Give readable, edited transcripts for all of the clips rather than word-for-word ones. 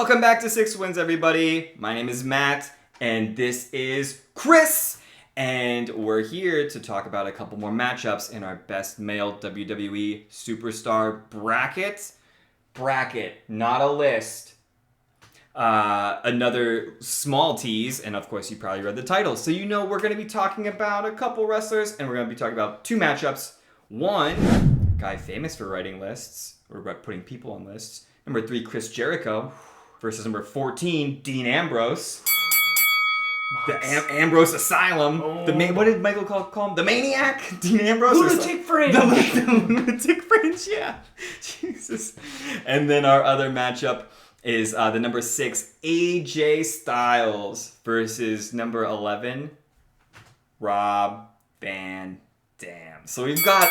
Welcome back to Six Wins, everybody. My name is Matt, and this is Chris. And we're here to talk about a couple more matchups in our best male WWE superstar bracket. Bracket, not a list. Another small tease, and of course you probably read the title, so you know we're going to be talking about a couple wrestlers, and we're going to be talking about two matchups. One, guy famous for writing lists, or putting people on lists. Number 3, Chris Jericho, versus number 14, Dean Ambrose. The Ambrose Asylum. Oh. What did Michael call him? The Maniac? Dean Ambrose? Lunatic Fringe. The Lunatic Fringe, yeah. Jesus. And then our other matchup is the number 6, AJ Styles versus number 11, Rob Van Dam. So we've got,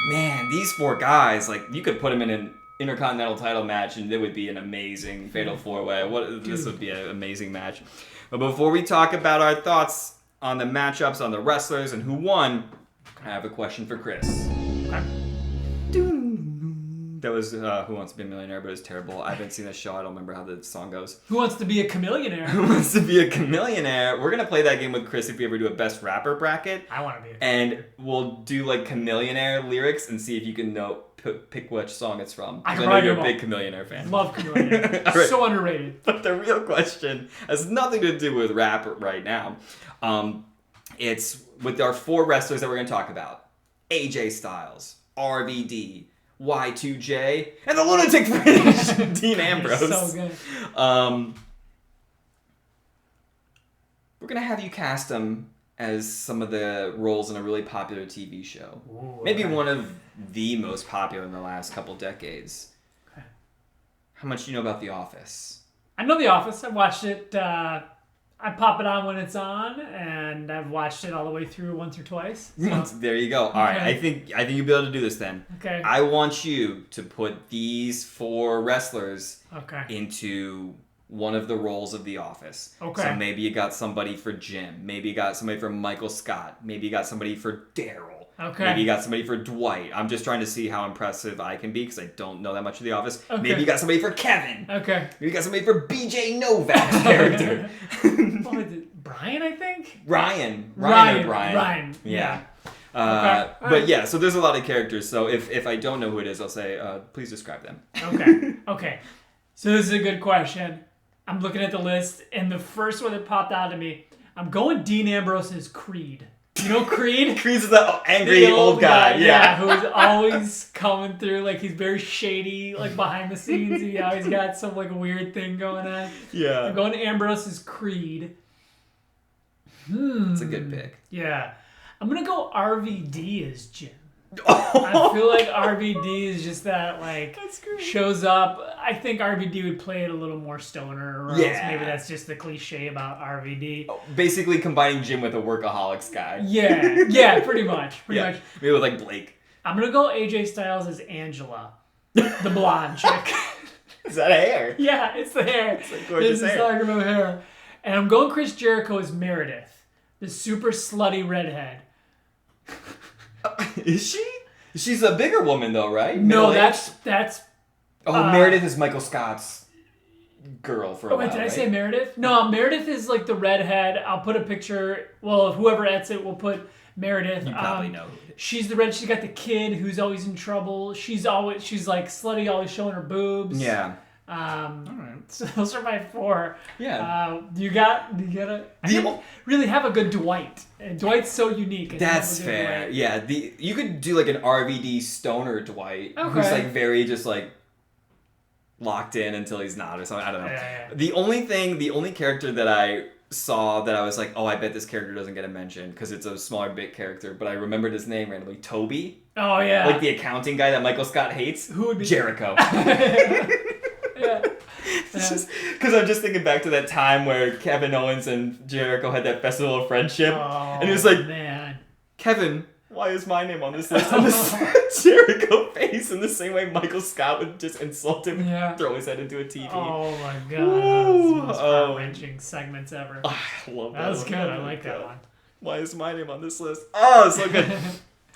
man, these four guys, like, you could put them in an Intercontinental title match and it would be an amazing Fatal 4-Way. This would be an amazing match. But before we talk about our thoughts on the matchups, on the wrestlers, and who won, I have a question for Chris. Okay. That was Who Wants to Be a Millionaire, but it's terrible. I haven't seen that show. I don't remember how the song goes. Who Wants to Be a Chameleonaire? Who Wants to Be a Chameleonaire? We're going to play that game with Chris if we ever do a best rapper bracket. I want to be a And we'll do like Chameleonaire lyrics and see if you can pick which song it's from. I know you're a big Chameleonaire fan. Love Chameleonaire. Right. So underrated. But the real question has nothing to do with rap right now. It's with our 4 wrestlers that we're going to talk about. AJ Styles, RVD, Y2J, and the Lunatic Fringe, Dean Ambrose. So good. We're going to have you cast them as some of the roles in a really popular TV show. Ooh, Maybe okay. one of the most popular in the last couple decades. Okay. How much do you know about The Office? I know The Office. I've watched it. I pop it on when it's on, and I've watched it all the way through once or twice. So. There you go. All right, I think you'll be able to do this then. Okay. I want you to put these 4 wrestlers Okay. into one of the roles of The Office. Okay. So maybe you got somebody for Jim. Maybe you got somebody for Michael Scott. Maybe you got somebody for Daryl. Okay. Maybe you got somebody for Dwight. I'm just trying to see how impressive I can be because I don't know that much of The Office. Okay. Maybe you got somebody for Kevin. Okay. Maybe you got somebody for BJ Novak's character. What was it? Brian, I think? Ryan. Ryan. Yeah. Okay. But yeah, so there's a lot of characters. So if I don't know who it is, I'll say, please describe them. Okay. So this is a good question. I'm looking at the list, and the first one that popped out to me, I'm going Dean Ambrose as Creed. You know Creed? Creed's the angry old guy. Yeah. Who's always coming through, like he's very shady, like behind the scenes. He always got some like weird thing going on. Yeah. I'm going Ambrose as Creed. That's a good pick. Yeah. I'm going to go RVD as Jim. I feel like RVD is just that, like, shows up. I think RVD would play it a little more stoner, or else maybe that's just the cliche about RVD. Basically combining Jim with a workaholics guy. Yeah, pretty much. Maybe with, like, Blake. I'm going to go AJ Styles as Angela, the blonde chick. Is that hair? Yeah, it's the hair. It's like gorgeous hair. It's talking about hair. And I'm going Chris Jericho as Meredith, the super slutty redhead. Is she? She's a bigger woman, though, right? No, that's. Meredith is Michael Scott's girl for a while. Wait, did I say Meredith? No, Meredith is like the redhead. I'll put a picture. Well, whoever edits it will put Meredith. You probably know. She's the red. She's got the kid who's always in trouble. She's like slutty, always showing her boobs. Yeah. All right. So those are my 4. Yeah. You gotta. I didn't really have a good Dwight. And Dwight's so unique. That's fair. Dwight. Yeah. You could do like an RVD stoner Dwight, who's like very just like locked in until he's not or something. I don't know. Yeah. The only character that I saw that I was like, oh, I bet this character doesn't get a mention because it's a smaller bit character, but I remembered his name randomly. Toby. Oh yeah. Like the accounting guy that Michael Scott hates. Who would be Jericho? Yeah. It's just because I'm just thinking back to that time where Kevin Owens and Jericho had that festival of friendship, and it was like, man, Kevin, why is my name on this list? And this Jericho face in the same way Michael Scott would just insult him and throw his head into a TV. Oh my god, that was the most heart-wrenching segments ever. I love that. That was good. I like that one. Why is my name on this list? Oh, so good.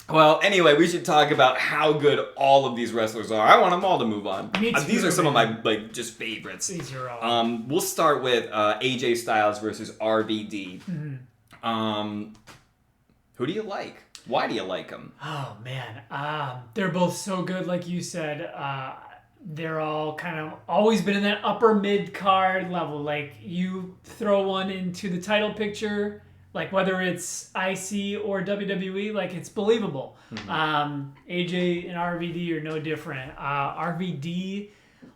Well, anyway, we should talk about how good all of these wrestlers are. I want them all to move on. Me too, These are some of my just favorites. These are all. We'll start with AJ Styles versus RVD. Who do you like? Why do you like them? Oh man, they're both so good, like you said. They're all kind of always been in that upper mid card level. Like you throw one into the title picture, like whether it's IC or WWE, like it's believable. AJ and RVD are no different. RVD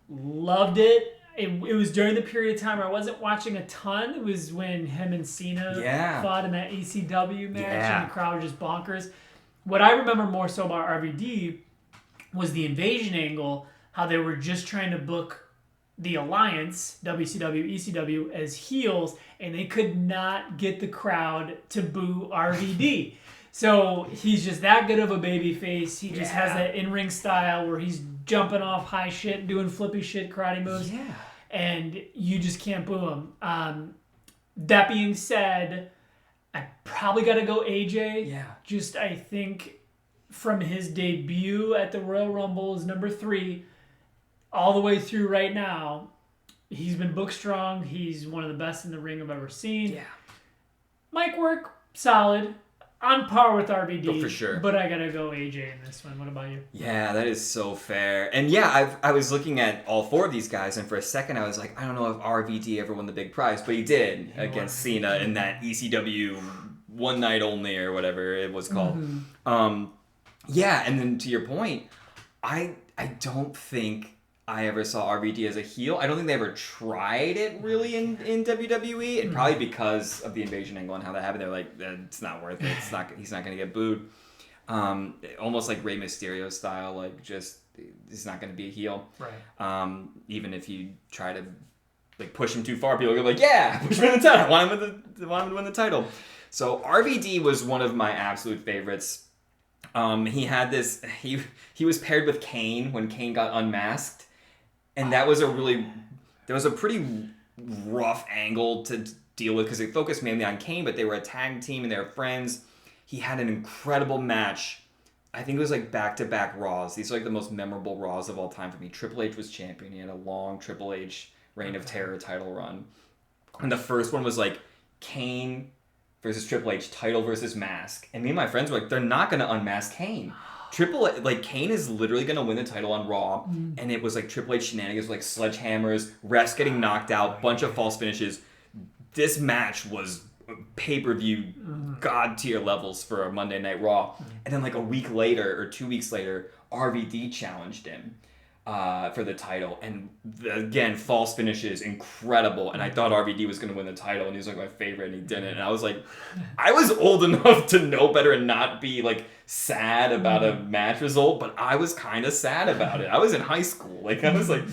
loved it. It was during the period of time where I wasn't watching a ton. It was when him and Cena fought in that ECW match, and the crowd was just bonkers. What I remember more so about RVD was the invasion angle, how they were just trying to book the Alliance, WCW, ECW, as heels, and they could not get the crowd to boo RVD. So he's just that good of a baby face. He just has that in-ring style where he's jumping off high shit, doing flippy shit, karate moves. Yeah. And you just can't boo him. That being said, I probably got to go AJ. Yeah. Just, I think, from his debut at the Royal Rumble is number 3, all the way through right now, he's been booked strong. He's one of the best in the ring I've ever seen. Yeah. Mic work, solid. On par with RVD. Oh, for sure. But I got to go AJ in this one. What about you? Yeah, that is so fair. And yeah, I was looking at all 4 of these guys, and for a second I was like, I don't know if RVD ever won the big prize, but he did against Cena in that ECW one night only or whatever it was called. Yeah, and then to your point, I don't think I ever saw RVD as a heel. I don't think they ever tried it really in WWE, and probably because of the invasion angle and how that happened, they're like, it's not worth it. He's not going to get booed. Almost like Rey Mysterio style, like just he's not going to be a heel. Right. Even if you try to like push him too far, people are gonna be like, yeah, push him in the title. I want him to win the title. So RVD was one of my absolute favorites. He had this. He was paired with Kane when Kane got unmasked. And that was a pretty rough angle to deal with because it focused mainly on Kane, but they were a tag team and they were friends. He had an incredible match. I think it was like back-to-back Raws. These are like the most memorable Raws of all time for me. Triple H was champion. He had a long Triple H Reign of Terror title run. And the first one was like Kane versus Triple H, title versus mask. And me and my friends were like, they're not going to unmask Kane. Kane is literally going to win the title on Raw, and it was like Triple H shenanigans, like sledgehammers, refs getting knocked out, bunch of false finishes. This match was pay-per-view god-tier levels for a Monday Night Raw. And then like a week later, or 2 weeks later, RVD challenged him for the title. And again, false finishes, incredible. And I thought RVD was going to win the title, and he was like my favorite, and he didn't. And I was like, I was old enough to know better and not be like sad about a match result, but I was kind of sad about it. I was in high school. Like I was like,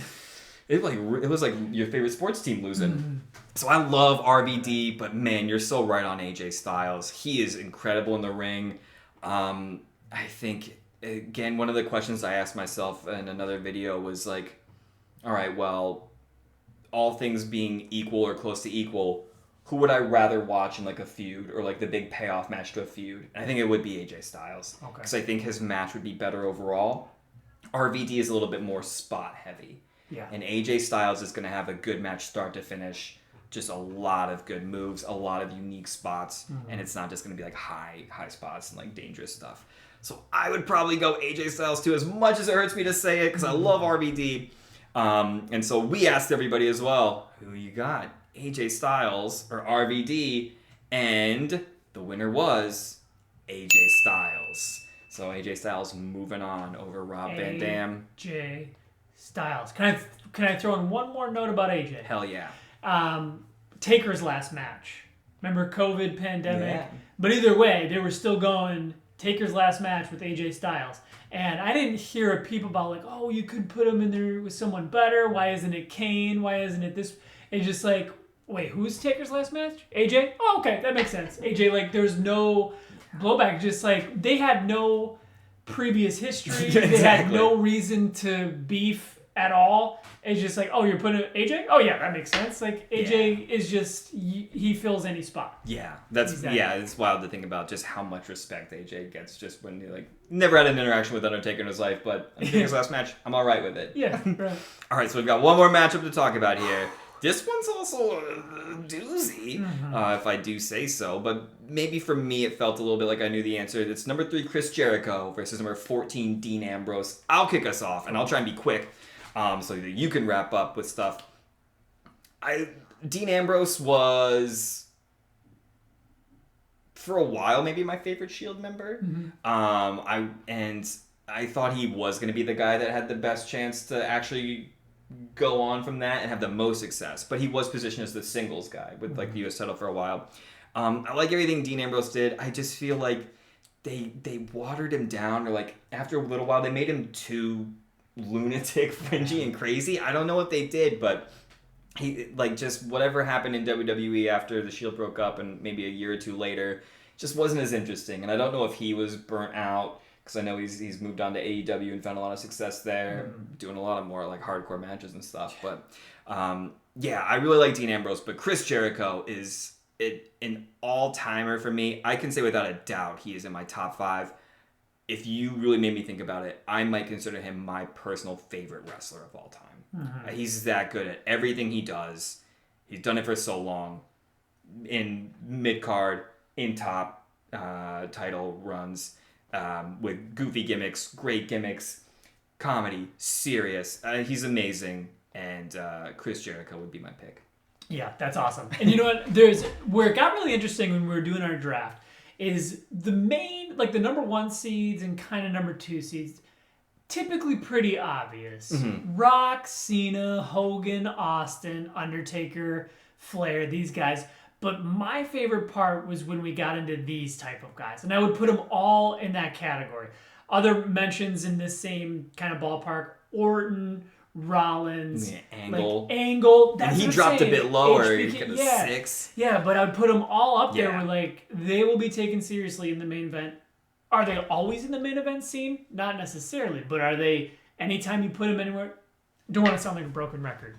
it was like your favorite sports team losing. So I love RVD, but man, you're so right on AJ Styles. He is incredible in the ring. I think, again, one of the questions I asked myself in another video was like, all right, well, all things being equal or close to equal, who would I rather watch in like a feud or like the big payoff match to a feud? And I think it would be AJ Styles. Because I think his match would be better overall. RVD is a little bit more spot heavy. Yeah. And AJ Styles is going to have a good match start to finish. Just a lot of good moves, a lot of unique spots. And it's not just going to be like high spots and like dangerous stuff. So I would probably go AJ Styles too, as much as it hurts me to say it, because I love RVD. And so we asked everybody as well, who you got? AJ Styles or RVD? And the winner was AJ Styles. So AJ Styles moving on over Rob Van Dam. AJ Styles. Can I throw in one more note about AJ? Hell yeah. Taker's last match. Remember COVID, pandemic? Yeah. But either way, they were still going Taker's last match with AJ Styles. And I didn't hear a peep about like, oh, you could put him in there with someone better. Why isn't it Kane? Why isn't it this? It's just like, wait, who's Taker's last match? AJ? Oh, okay, that makes sense. AJ, like, there's no blowback. Just like, they had no previous history. Exactly. They had no reason to beef at all. It's just like, oh, you're putting AJ? Oh yeah, that makes sense. Like AJ is just he fills any spot. Yeah, it's wild to think about just how much respect AJ gets just when he like never had an interaction with Undertaker in his life, but I think his last match, I'm all right with it. Yeah, right. All right, so we've got one more matchup to talk about here. This one's also a doozy, if I do say so. But maybe for me, it felt a little bit like I knew the answer. It's number 3, Chris Jericho versus number 14, Dean Ambrose. I'll kick us off, and I'll try and be quick so that you can wrap up with stuff. Dean Ambrose was, for a while, maybe my favorite Shield member. I thought he was going to be the guy that had the best chance to actually go on from that and have the most success, but he was positioned as the singles guy with like the US title for a while. I like everything Dean Ambrose did. I just feel like they watered him down, or like after a little while they made him too lunatic, fringy, and crazy. I don't know what they did, but he like just whatever happened in WWE after the Shield broke up and maybe a year or two later just wasn't as interesting. And I don't know if he was burnt out, because I know he's moved on to AEW and found a lot of success there, doing a lot of more like hardcore matches and stuff. But yeah, I really like Dean Ambrose, but Chris Jericho is an all-timer for me. I can say without a doubt he is in my top 5. If you really made me think about it, I might consider him my personal favorite wrestler of all time. He's that good at everything he does. He's done it for so long. In mid-card, in top title runs, with goofy gimmicks, great gimmicks, comedy, serious. He's amazing, and Chris Jericho would be my pick. Yeah, that's awesome. And you know what? Where it got really interesting when we were doing our draft is the main, like the number 1 seeds and kind of number 2 seeds, typically pretty obvious. Rock, Cena, Hogan, Austin, Undertaker, Flair, these guys. But my favorite part was when we got into these type of guys. And I would put them all in that category. Other mentions in this same kind of ballpark: Orton, Rollins, Angle. Like Angle. That's and he what dropped I'm a bit lower. He HBK, got a 6. Yeah, but I would put them all up there where like they will be taken seriously in the main event. Are they always in the main event scene? Not necessarily. But are they, anytime you put them anywhere? Don't want to sound like a broken record.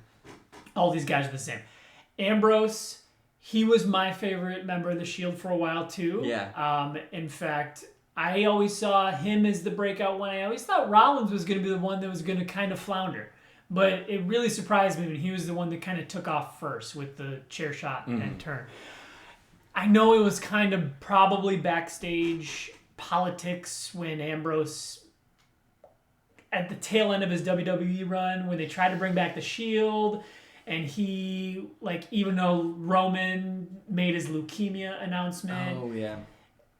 All these guys are the same. Ambrose, he was my favorite member of the Shield for a while too. Yeah. In fact, I always saw him as the breakout one. I always thought Rollins was going to be the one that was going to kind of flounder. But it really surprised me when he was the one that kind of took off first with the chair shot and turn. I know it was kind of probably backstage politics when Ambrose, at the tail end of his WWE run, when they tried to bring back the Shield, and he, like, even though Roman made his leukemia announcement,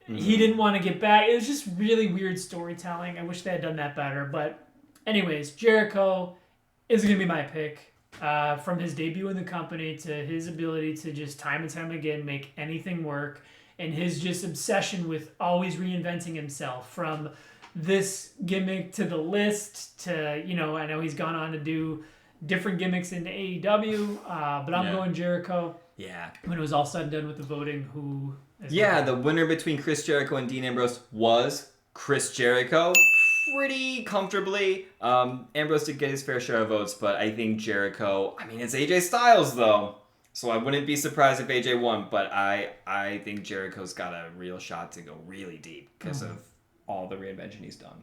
he didn't want to get back. It was just really weird storytelling. I wish they had done that better. But anyways, Jericho is going to be my pick. From his debut in the company to his ability to just time and time again make anything work, and his just obsession with always reinventing himself, from this gimmick to the list to, you know, I know he's gone on to do different gimmicks in AEW, but I'm going Jericho. Yeah. When it was all said and done with the voting, who is the winner between Chris Jericho and Dean Ambrose was Chris Jericho. Pretty comfortably. Ambrose did get his fair share of votes, but I think Jericho, I mean, it's AJ Styles though, so I wouldn't be surprised if AJ won, but I think Jericho's got a real shot to go really deep because of all the reinvention he's done.